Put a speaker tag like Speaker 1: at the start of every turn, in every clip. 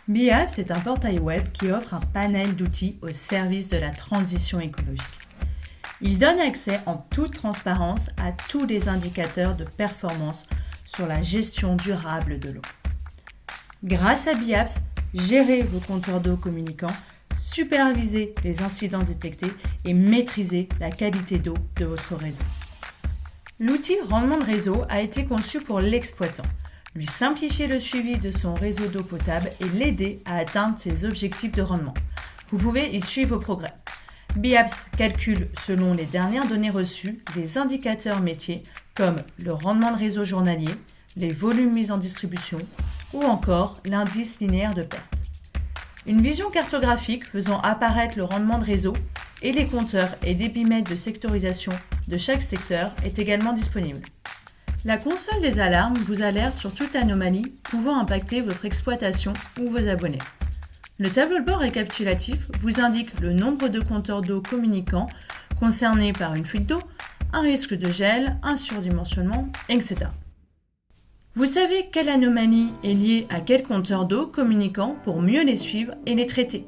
Speaker 1: BeApps est un portail web qui offre un panel d'outils au service de la transition écologique. Il donne accès en toute transparence à tous les indicateurs de performance sur la gestion durable de l'eau. Grâce à BeApps, gérez vos compteurs d'eau communicants, supervisez les incidents détectés et maîtrisez la qualité d'eau de votre réseau. L'outil rendement de réseau a été conçu pour l'exploitant, lui simplifier le suivi de son réseau d'eau potable et l'aider à atteindre ses objectifs de rendement. Vous pouvez y suivre vos progrès. BeApps calcule selon les dernières données reçues les indicateurs métiers comme le rendement de réseau journalier, les volumes mis en distribution ou encore l'indice linéaire de perte. Une vision cartographique faisant apparaître le rendement de réseau et les compteurs et débitmètres de sectorisation de chaque secteur est également disponible. La console des alarmes vous alerte sur toute anomalie pouvant impacter votre exploitation ou vos abonnés. Le tableau de bord récapitulatif vous indique le nombre de compteurs d'eau communicants concernés par une fuite d'eau, un risque de gel, un surdimensionnement, etc. Vous savez quelle anomalie est liée à quel compteur d'eau communicant pour mieux les suivre et les traiter.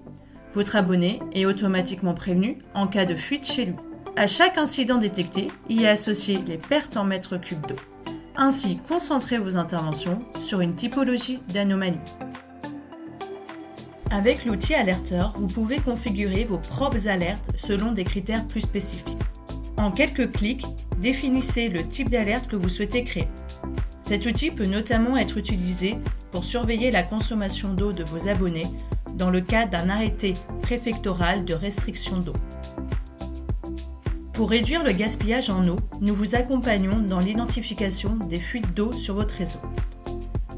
Speaker 1: Votre abonné est automatiquement prévenu en cas de fuite chez lui. À chaque incident détecté, y est associé les pertes en mètres cubes d'eau. Ainsi, concentrez vos interventions sur une typologie d'anomalie. Avec l'outil alerteur, vous pouvez configurer vos propres alertes selon des critères plus spécifiques. En quelques clics, définissez le type d'alerte que vous souhaitez créer. Cet outil peut notamment être utilisé pour surveiller la consommation d'eau de vos abonnés dans le cadre d'un arrêté préfectoral de restriction d'eau. Pour réduire le gaspillage en eau, nous vous accompagnons dans l'identification des fuites d'eau sur votre réseau.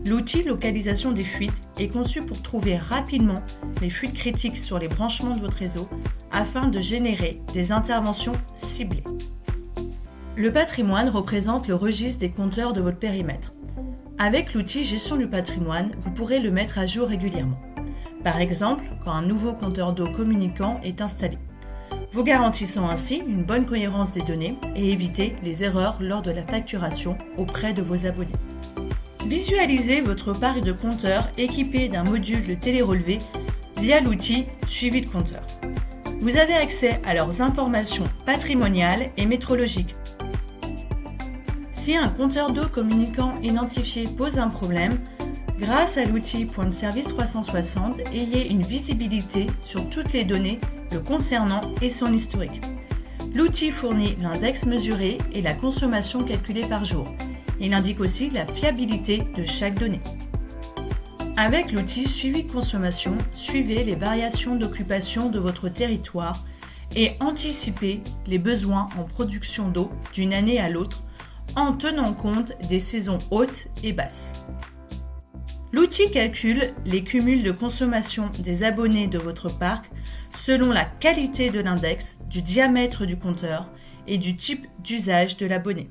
Speaker 1: L'outil localisation des fuites est conçu pour trouver rapidement les fuites critiques sur les branchements de votre réseau afin de générer des interventions ciblées. Le patrimoine représente le registre des compteurs de votre périmètre. Avec l'outil gestion du patrimoine, vous pourrez le mettre à jour régulièrement. Par exemple, quand un nouveau compteur d'eau communicant est installé, vous garantissant ainsi une bonne cohérence des données et éviter les erreurs lors de la facturation auprès de vos abonnés. Visualisez votre parc de compteurs équipé d'un module de télérelevé via l'outil Suivi de compteurs. Vous avez accès à leurs informations patrimoniales et métrologiques. Si un compteur d'eau communicant identifié pose un problème, grâce à l'outil Point de service 360, ayez une visibilité sur toutes les données le concernant et son historique. L'outil fournit l'index mesuré et la consommation calculée par jour. Il indique aussi la fiabilité de chaque donnée. Avec l'outil Suivi de consommation, suivez les variations d'occupation de votre territoire et anticipez les besoins en production d'eau d'une année à l'autre en tenant compte des saisons hautes et basses. L'outil calcule les cumuls de consommation des abonnés de votre parc selon la qualité de l'index, du diamètre du compteur et du type d'usage de l'abonné.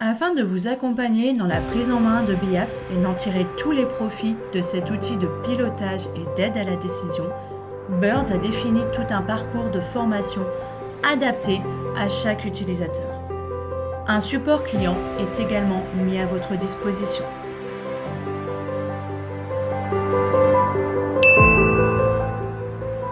Speaker 1: Afin de vous accompagner dans la prise en main de BeApps et d'en tirer tous les profits de cet outil de pilotage et d'aide à la décision, Birds a défini tout un parcours de formation adapté à chaque utilisateur. Un support client est également mis à votre disposition.